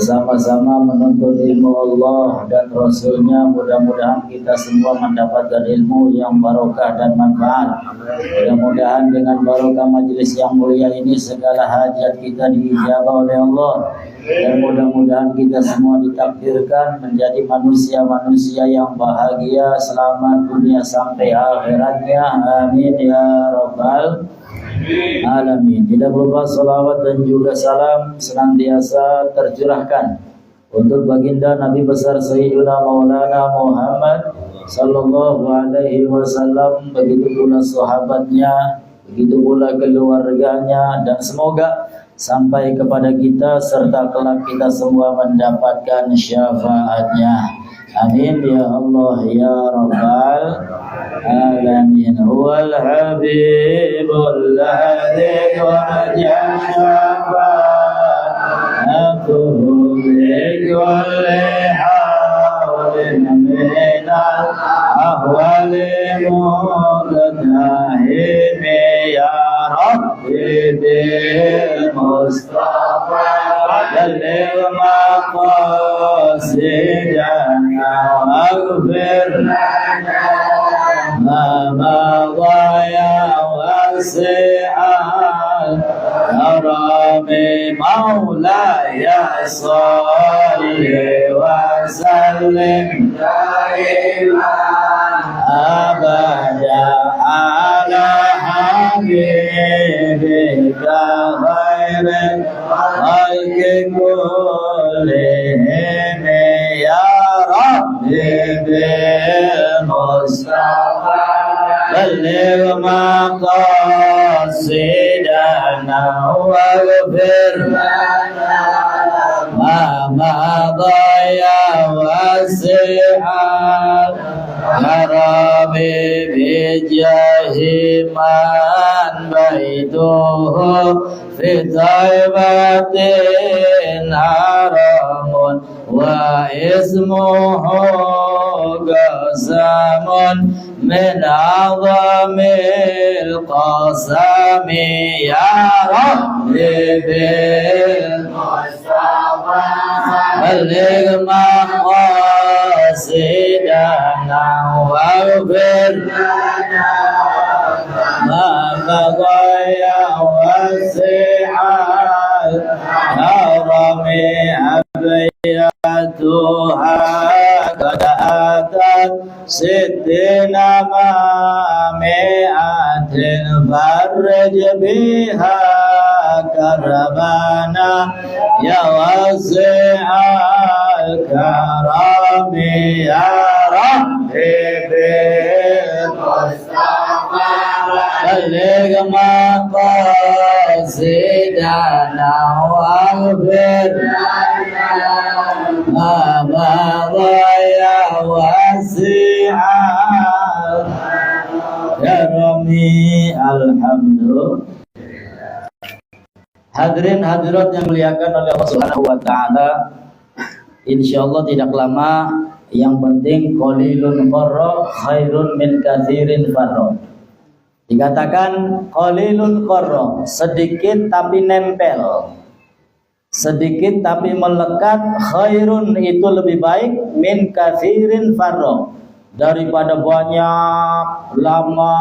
bersama-sama menuntut ilmu Allah dan Rasulnya. Mudah-mudahan kita semua mendapatkan ilmu yang barokah dan manfaat. Mudah-mudahan dengan barokah majelis yang mulia ini segala hajat kita diijabah oleh Allah, dan mudah-mudahan kita semua ditakdirkan menjadi manusia-manusia yang bahagia selamat dunia sampai akhiratnya. Amin ya rabbal alamin. Tidak lupa salawat dan juga salam senantiasa tercurahkan untuk baginda Nabi besar Sayyidina Maulana Muhammad sallallahu alaihi wasallam, begitu pula sahabatnya, begitu pula keluarganya, dan semoga sampai kepada kita serta kelak kita semua mendapatkan syafaatnya. Amin ya Allah ya rabbal alamin. Huwal habibul ladzi warja syafa'atuhu li kulli hawlin minal ahwali mudahimi ya Rabbi bil Mustafa balligh maqasidana waghfir lana ma madha ya wasi'al karami maulaya salli wa sallim daiman abada ala habibika khairil khalqi kullihim ya Rabbi bil Mustafa balligh maqasidana waghfir lana ma madha ya wasi'al karami bijahi man baituhu fi taibatin haramun wa ismuhu qasamun min azamil qasami ya Rabbi bil Mustafa balligh maqasidana waghfir lana ma madha ya wasi'al karami abiyatuha qad atat sittina ma mi'atin farj biha karbana ya wasi'al karami ya Rabbi bil Mustafa balligh maqasidana waghfir lana ma madha ya wasi'al karami. Alhamdulillah. Hadirin hadirat yang dimuliakan oleh Allah Subhanahu wa taala, insyaallah tidak lama, yang penting qalilun qarra khairun min katsirin farra. Dikatakan qalilun qarra, sedikit tapi nempel, sedikit tapi melekat, khairun itu lebih baik, min katsirin farra, daripada banyak lama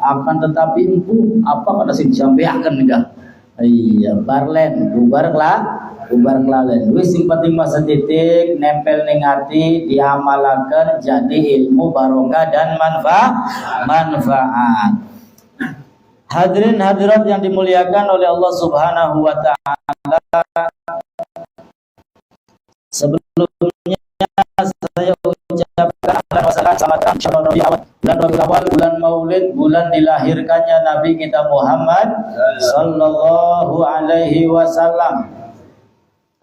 akan tetapi empuh. Apa kata sing disampaikan enggak? Iya, barlen, bubar kelalen. Wis sing penting masa titik nempel ning ati, diamalaken jadi ilmu barokah dan manfaat. Hadirin hadirat yang dimuliakan oleh Allah Subhanahu wa taala, sebelumnya saya ucapkan selamat bulan Rabiul Awal, bulan Maulid, bulan dilahirkannya Nabi kita Muhammad sallallahu alaihi wasallam.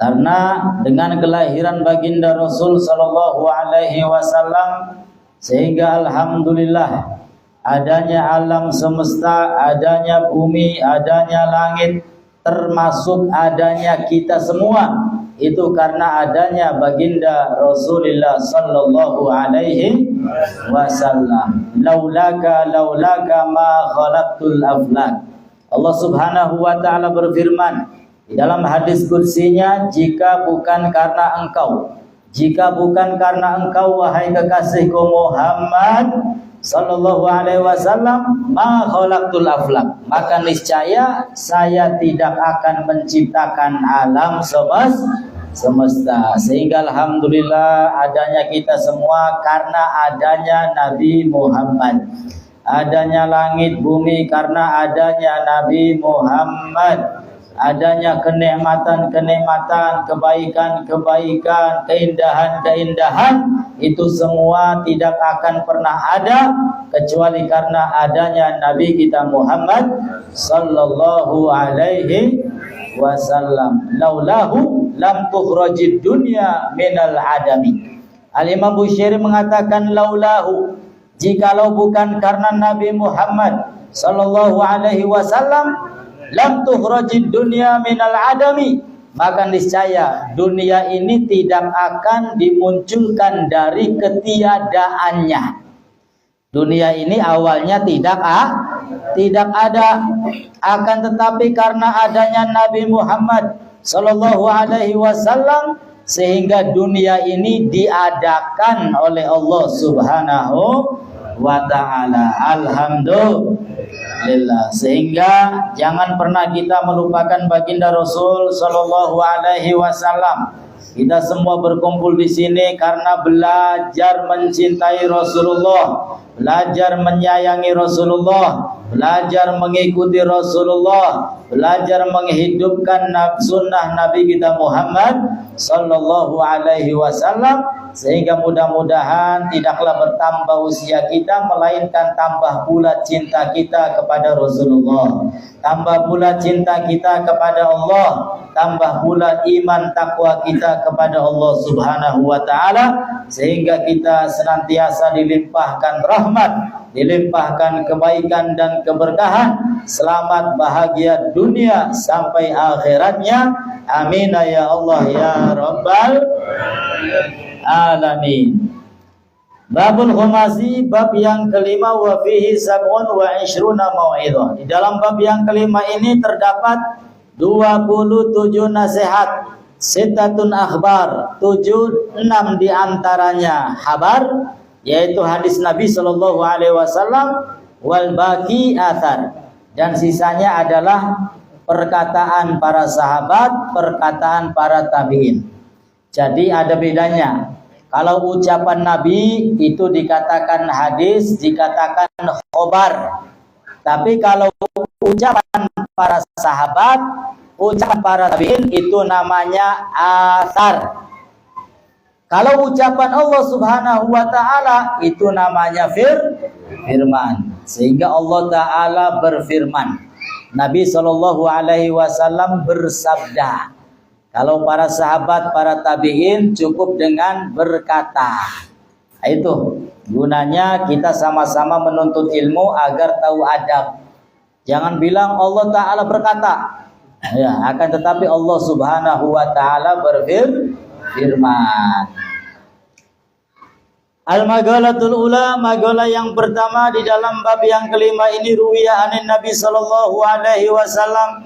Karena dengan kelahiran baginda Rasul sallallahu alaihi wasallam, sehingga alhamdulillah adanya alam semesta, adanya bumi, adanya langit, termasuk adanya kita semua, itu karena adanya baginda Rasulullah sallallahu alaihi wasallam. Laulaka ma khalaqtul aflak. Allah Subhanahu wa taala berfirman, Di dalam hadis qudsinya, jika bukan karena engkau wahai kekasihku Muhammad sallallahu alaihi wasallam, ma khalaqtul aflak, maka niscaya saya tidak akan menciptakan alam semesta. Sehingga alhamdulillah adanya kita semua karena adanya Nabi Muhammad, adanya langit bumi karena adanya Nabi Muhammad, adanya kenikmatan-kenikmatan, kebaikan-kebaikan, keindahan-keindahan, itu semua tidak akan pernah ada kecuali karena adanya Nabi kita Muhammad sallallahu alaihi wasallam. Laulahu lam tukhrajid dunya minal adami. Al-Imam Bushairi mengatakan laulahu, jikalau bukan karena Nabi Muhammad sallallahu alaihi wasallam, lam tukhrajid dunya minal adami, maka niscaya dunia ini tidak akan dimunculkan dari ketiadaannya. Dunia ini awalnya tidak ada, akan tetapi karena adanya Nabi Muhammad sallallahu alaihi wasallam, sehingga dunia ini diadakan oleh Allah Subhanahu wa ta'ala. Alhamdulillah. Sehingga jangan pernah kita melupakan baginda Rasul sallallahu alaihi wasallam. Kita semua berkumpul di sini karena belajar mencintai Rasulullah, belajar menyayangi Rasulullah, belajar mengikuti Rasulullah, belajar menghidupkan sunnah Nabi kita Muhammad sallallahu alaihi wasallam, sehingga mudah-mudahan tidaklah bertambah usia kita, melainkan tambah pula cinta kita kepada Rasulullah, tambah pula cinta kita kepada Allah, tambah pula iman takwa kita kepada Allah Subhanahu wa ta'ala, sehingga kita senantiasa dilimpahkan rahmat, dilimpahkan kebaikan dan keberkahan, selamat bahagia dunia sampai akhiratnya. Amin ya Allah ya Rabbal alamin. Babul Khumazi, bab yang kelima, wa fihi sab'un wa ishruna mau'idhah. Di dalam bab yang kelima ini terdapat 27 nasihat, sitatun akhbar, 6 diantaranya habar, yaitu hadis Nabi sallallahu alaihi wasallam, wal baqi athar, dan sisanya adalah perkataan para sahabat, perkataan para tabi'in. Jadi ada bedanya. Kalau ucapan Nabi itu dikatakan hadis, dikatakan khobar. Tapi kalau ucapan para sahabat, ucapan para tabi'in, itu namanya athar. Kalau ucapan Allah Subhanahu wa ta'ala, itu namanya firman. Sehingga Allah Ta'ala berfirman, Nabi sallallahu alaihi wasallam bersabda. Kalau para sahabat, para tabi'in cukup dengan berkata. Itu gunanya kita sama-sama menuntut ilmu agar tahu adab. Jangan bilang Allah Ta'ala berkata, ya, akan tetapi Allah Subhanahu wa ta'ala berfirman. Al-magalatul ula, magalah yang pertama di dalam bab yang kelima ini, ruwiya anin Nabi sallallahu alaihi wasallam,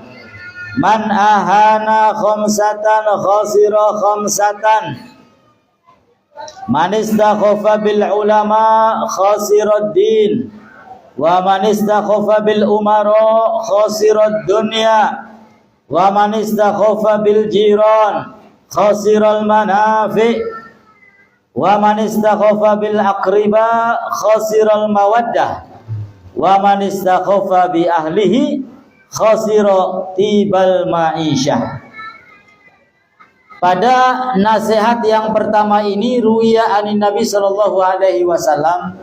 man ahana khamsatan khasira khamsatan, man istakhafa bil ulama khasirad din, wa man istakhafa bil umara khasirad dunya, wa man istakhafa bil jiran khasiral manafi, wa man istakhafa bil aqriba khasiral mawaddah, wa man istakhafa bi ahlihi khasira tibal ma'isyah. Pada nasihat yang pertama ini, ruwiya anin Nabi sallallahu alaihi wasallam,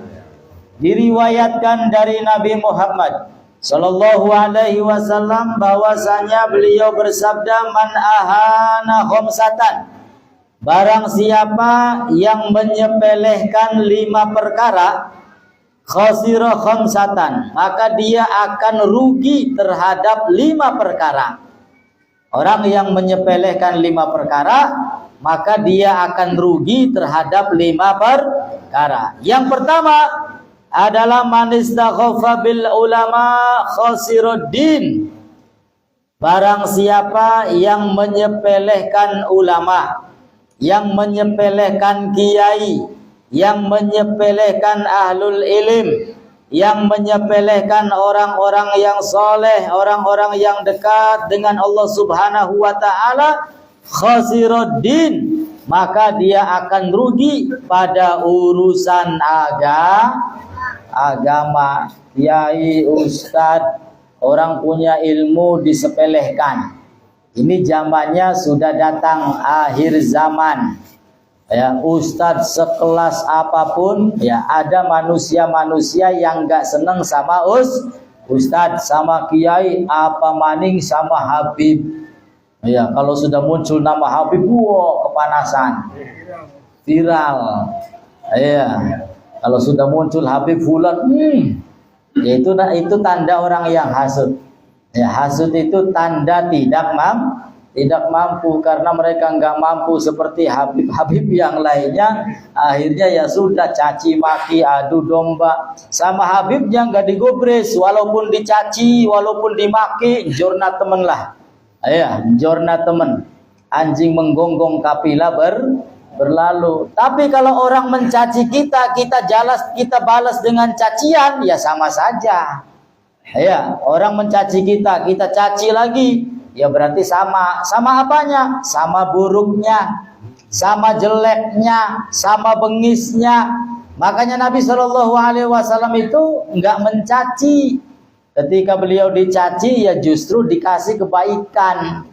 diriwayatkan dari Nabi Muhammad sallallahu alaihi wasallam bahwasanya beliau bersabda, man ahana khamsatan, barang siapa yang menyepelehkan 5 perkara, khasira khamsatan, maka dia akan rugi terhadap 5 perkara. Orang yang menyepelehkan 5 perkara, maka dia akan rugi terhadap 5 perkara. Yang pertama adalah man istakhafa bil ulama khasiruddin, Barang siapa yang menyepelekan ulama, yang menyepelekan kiai, yang menyepelekan ahlul ilm, yang menyepelekan orang-orang yang soleh, orang-orang yang dekat dengan Allah Subhanahu wa ta'ala, khasiruddin, maka dia akan rugi pada urusan agama. Kiai, ustadz, orang punya ilmu disepelekan. Ini zamannya sudah datang akhir zaman. Ya, ustadz sekelas apapun, ya ada manusia-manusia yang nggak seneng sama ustadz, sama kiai, apa maning sama Habib. Ya, kalau sudah muncul nama Habib, wow, kepanasan, viral. Ya, kalau sudah muncul Habib Fulan, ya itu tanda orang yang hasud. Ya, hasud itu tanda tidak mampu, karena mereka nggak mampu seperti Habib yang lainnya. Akhirnya ya sudah, caci maki, adu domba. Sama Habib yang nggak digubris, walaupun dicaci, walaupun dimaki, jorna temen lah. Ya, jorna temen. Anjing menggonggong kapilah berlalu. Tapi kalau orang mencaci kita balas dengan cacian, ya sama saja. Ya, orang mencaci kita caci lagi, ya berarti sama apanya? Sama buruknya, sama jeleknya, sama bengisnya. Makanya Nabi Shallallahu Alaihi Wasallam itu enggak mencaci. Ketika beliau dicaci, ya justru dikasih kebaikan.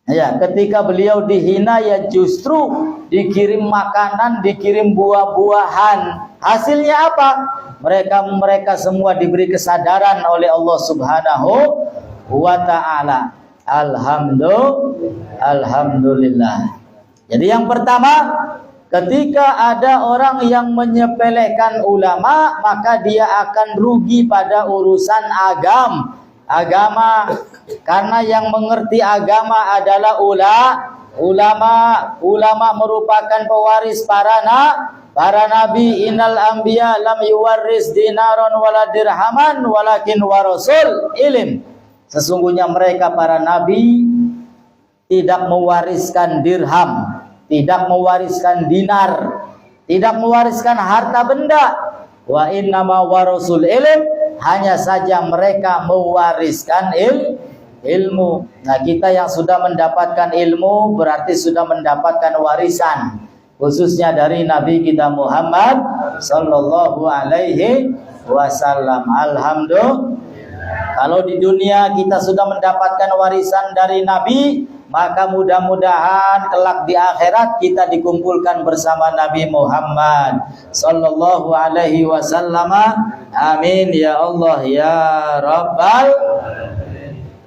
Ya, ketika beliau dihina, ya justru dikirim makanan, dikirim buah-buahan. Hasilnya apa? Mereka semua diberi kesadaran oleh Allah Subhanahu wa ta'ala. Alhamdulillah. Jadi yang pertama, ketika ada orang yang menyepelekan ulama, maka dia akan rugi pada urusan agama. Karena yang mengerti agama adalah ulama merupakan pewaris para nabi. Innal anbiya lam yuwarris dinaron wala dirhaman walakin warasul ilm. Sesungguhnya mereka para nabi tidak mewariskan dirham, tidak mewariskan dinar, tidak mewariskan harta benda. Wa innama warasul ilm, hanya saja mereka mewariskan ilmu. Nah, kita yang sudah mendapatkan ilmu berarti sudah mendapatkan warisan, khususnya dari Nabi kita Muhammad sallallahu alaihi wasallam. Alhamdulillah. Kalau di dunia kita sudah mendapatkan warisan dari Nabi, maka mudah-mudahan kelak di akhirat kita dikumpulkan bersama Nabi Muhammad sallallahu alaihi wasallam. Amin ya Allah ya Rabbal.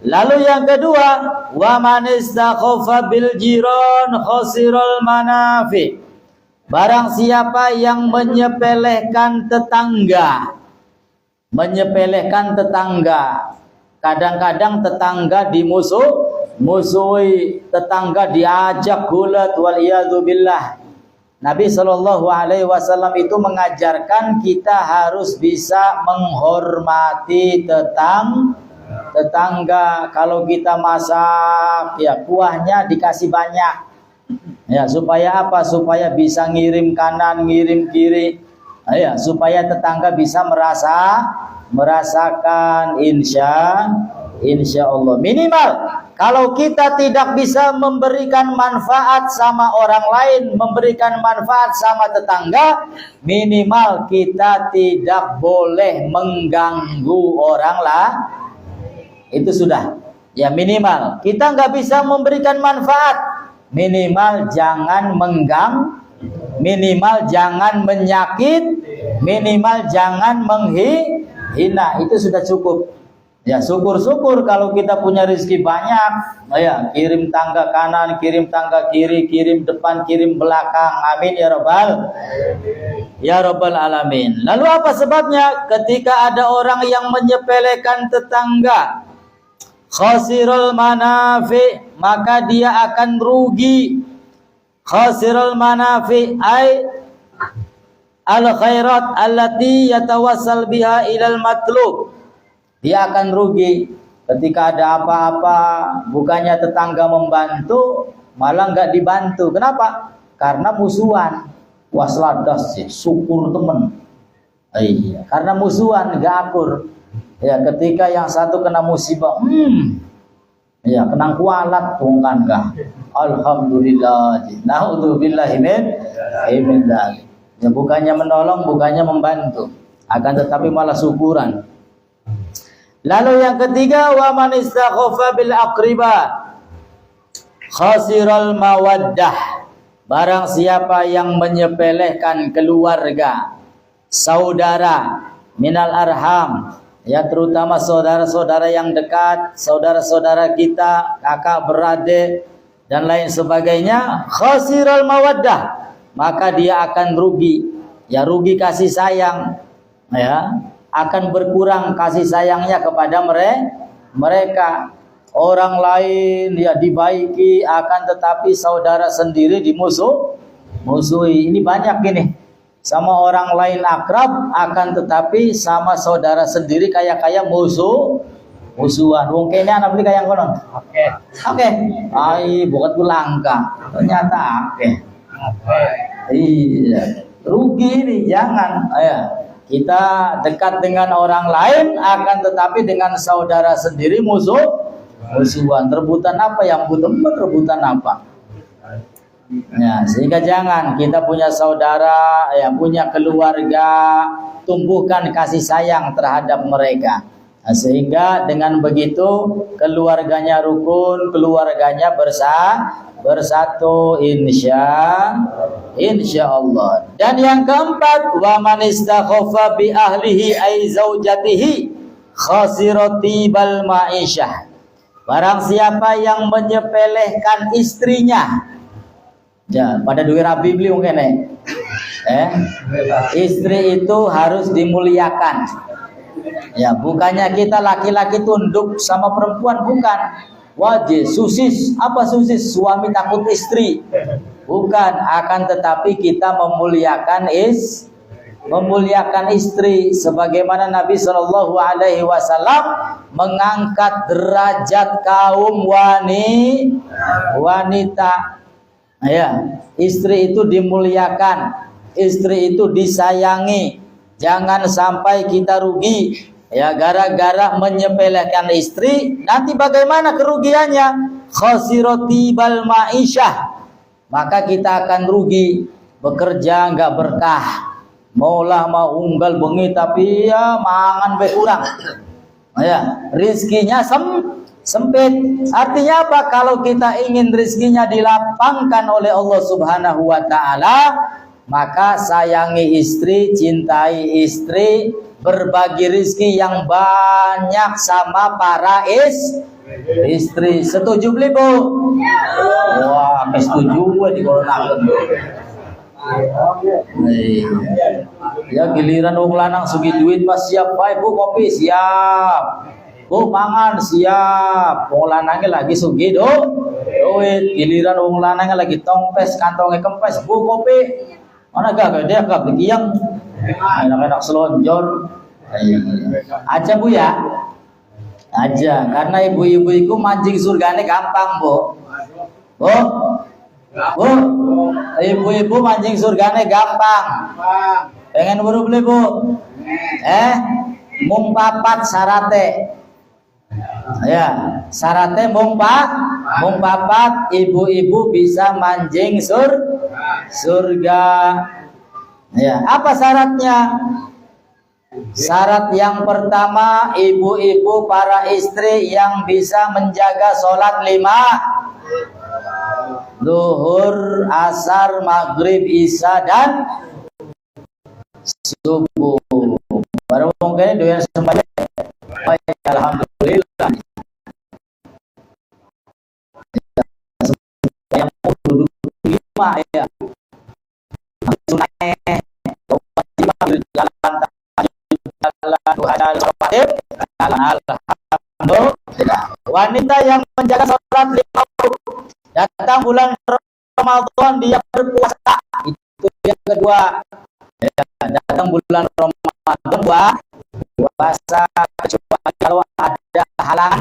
Lalu yang kedua, wa man istakhafa bil jiran khasiral manafi. Barang siapa yang menyepelekan tetangga. Kadang-kadang tetangga musuhi, tetangga diajak gulat, wal iyadu billah. Nabi Shallallahu Alaihi Wasallam itu mengajarkan kita harus bisa menghormati tetangga. Kalau kita masak, ya kuahnya dikasih banyak, ya supaya apa? Supaya bisa ngirim kanan, ngirim kiri, ya supaya tetangga bisa merasakan insya Allah. Minimal kalau kita tidak bisa memberikan manfaat sama orang lain, memberikan manfaat sama tetangga, minimal kita tidak boleh mengganggu orang lah. Itu sudah, ya minimal kita nggak bisa memberikan manfaat, minimal jangan minimal jangan menyakit, minimal jangan menghina. Itu sudah cukup. Ya syukur-syukur kalau kita punya rezeki banyak, ya kirim tangga kanan, kirim tangga kiri, kirim depan, kirim belakang. Amin ya rabbal alamin. Lalu apa sebabnya? Ketika ada orang yang menyepelekan tetangga, khasirul manafi, maka dia akan rugi. Khasirul manafi ay al khairat allati yatawassal biha ilal matlub. Dia akan rugi Ketika ada apa-apa, bukannya tetangga membantu, malah nggak dibantu. Kenapa? Karena musuhan. Wasladas sih, syukur temen. Iya, karena musuhan nggak akur. Ya, ketika yang satu kena musibah, ya kena kualat tungkan kah. Alhamdulillah. Naudzubillahi min dzalik. Ya, bukannya menolong, bukannya membantu, akan tetapi malah syukuran. Lalu yang ketiga, wa man istakhafa bil aqriba khasiral mawaddah. Barang siapa yang menyepelekan keluarga, saudara, minal arham, ya terutama saudara-saudara yang dekat, saudara-saudara kita, kakak beradik dan lain sebagainya, khasiral mawaddah, maka dia akan rugi. Ya, rugi kasih sayang, ya, akan berkurang kasih sayangnya kepada mereka. Orang lain ya dibaiki, akan tetapi saudara sendiri musuhi. Ini banyak gini. Sama orang lain akrab, akan tetapi sama saudara sendiri kayak musuhan. Wong kene anak beli kayak konon. Oke. Ai bukan langka. Ternyata iya. Rugi ini, jangan. Ya. Kita dekat dengan orang lain, akan tetapi dengan saudara sendiri musuhan. Rebutan apa yang rebutan apa? Ya, sehingga jangan, kita punya saudara, ya punya keluarga, tumbuhkan kasih sayang terhadap mereka. Nah, sehingga dengan begitu keluarganya rukun, keluarganya bersatu insya Allah. Dan yang keempat, wa man istakhafa bi ahlihi ay zaujatihi khasirati bal ma'isyah. Barang siapa yang menyepelekan istrinya, ya pada duit rabi beli mungkin istri itu harus dimuliakan. Ya, bukannya kita laki-laki tunduk sama perempuan, bukan. Wajib susis, apa susis? Suami takut istri. Bukan, akan tetapi kita memuliakan istri, sebagaimana Nabi Shallallahu Alaihi Wasallam mengangkat derajat kaum wanita. Ya, istri itu dimuliakan, istri itu disayangi. Jangan sampai kita rugi, ya gara-gara menyepelekan istri. Nanti bagaimana kerugiannya? Khasirati bal ma'isyah. Maka kita akan rugi, bekerja nggak berkah. Maulah mau unggal bengi tapi ya mangan kurang. Ya, rizkinya sempit. Artinya apa? Kalau kita ingin rizkinya dilapangkan oleh Allah Subhanahu wa taala, maka sayangi istri, cintai istri, berbagi rizki yang banyak sama para istri. Setuju beli Bu? Wah, setuju gue di corona. Ya giliran wong lanang sugi duit pas siap bae Bu kopi siap. Bu mangan siap. Wong lanangnya lagi sugi duit. Giliran wong lanangnya lagi tongpes kantongnya kempes Bu kopi. Mana gak dia gak begiang. Enak-enak selonjor. Aja Bu ya. Aja karena ibu-ibu itu mancing surgane gampang Bu. Bu, ibu-ibu mancing surgane gampang. Pengen buru beli Bu? Mung papat sarate. Ya, sarate mung papat, ibu-ibu bisa mancing surga. Ya, apa syaratnya? Syarat yang pertama, ibu-ibu para istri yang bisa menjaga sholat 5 Zuhur, asar, maghrib, isya dan subuh. Baru mungkin doyan sembahyang. Alhamdulillah. Yang duduk 5 ya. Wanita yang menjaga sholat 5 datang bulan Ramadan dia berpuasa, itu yang kedua. Ya, datang bulan Ramadan puasa, kecuali kalau ada halangan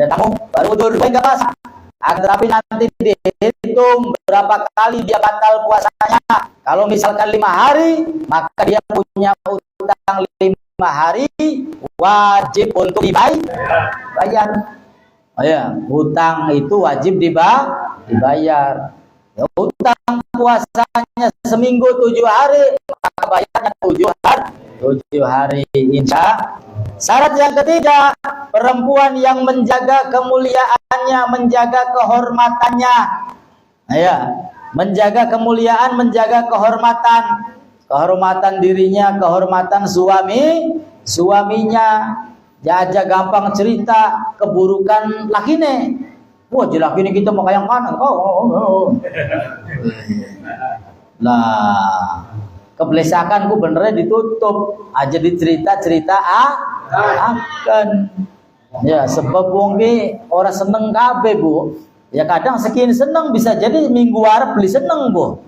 tamu baru udur enggak basah. Tetapi nanti dihitung berapa kali dia batal puasanya. Kalau misalkan 5 hari, maka dia punya utang 5 hari, wajib untuk dibayar. Oh ya, hutang itu wajib dibayar. Ya, utang puasanya seminggu 7 hari, maka bayarnya 7 hari. Syarat yang ketiga, perempuan yang menjaga kemuliaannya, menjaga kehormatannya. Ya, menjaga kemuliaan, menjaga kehormatan dirinya, kehormatan suaminya. Jaja gampang cerita keburukan lakine. Wah, lakine kita mau kayak mana? Lah, kebelesakan ku benernya ditutup aja dicerita-cerita akan. Ya, sebab wong ki ora seneng kabeh, Bu. Ya kadang sekian seneng bisa jadi minggu arep beli seneng, Bu.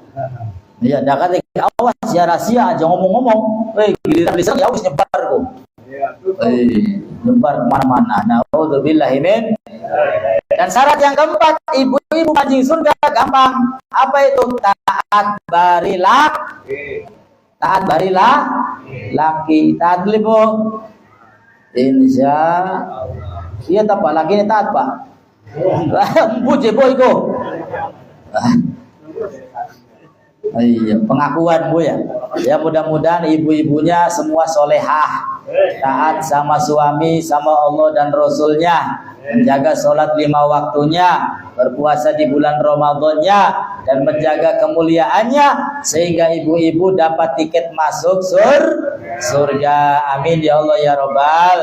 Ya, dak kate awas ya rahasia aja ngomong-ngomong. Giliran beli seneng ya wis nyebar, Bu. Nyebar kemana-mana. Na'udzubillahi min. Dan syarat yang keempat, ibu-ibu mancing surga gampang. Apa itu? Taat barilah laki. Taat libo. Insya iya tak Pak, laki ini taat Pak. Puji boy ko. Iya, pengakuan Bu ya. Ya mudah-mudahan ibu-ibunya semua solehah, taat sama suami, sama Allah dan Rasulnya, menjaga sholat 5 waktunya, berpuasa di bulan Ramadannya, dan menjaga kemuliaannya sehingga ibu-ibu dapat tiket masuk surga. Amin ya Allah ya Rabbal.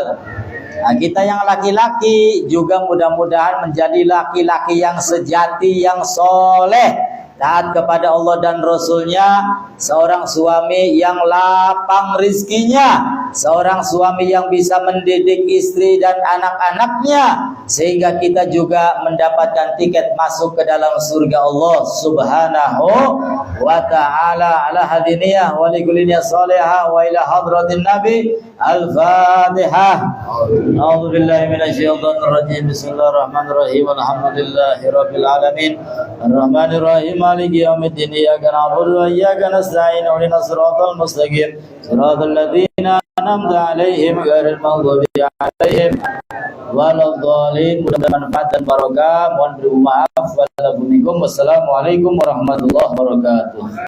Nah, kita yang laki-laki juga mudah-mudahan menjadi laki-laki yang sejati, yang soleh, taat kepada Allah dan Rasulnya, seorang suami yang lapang rizkinya, seorang suami yang bisa mendidik istri dan anak-anaknya, sehingga kita juga mendapatkan tiket masuk ke dalam surga Allah Subhanahu wa ta'ala. Ala hadiniyah wa likullinya salihah wa ila hadratin Nabi. Al-Fatihah. A'udzu billahi minasyaitonir rajim. Bismillahirrahmanirrahim. Alhamdulillahi rabbil alamin. Arrahmanir rahim. Maliki yaumiddin. Iyyaka na'budu wa iyyaka nasta'in. Ihdinas siratal mustaqim. Siratal ladzina an'amta 'alaihim ghairil maghdubi 'alaihim waladhdallin. Mudah-mudahan manfaat dan barokah. Mohon maaf. Wassalamualaikum warahmatullahi wabarakatuh.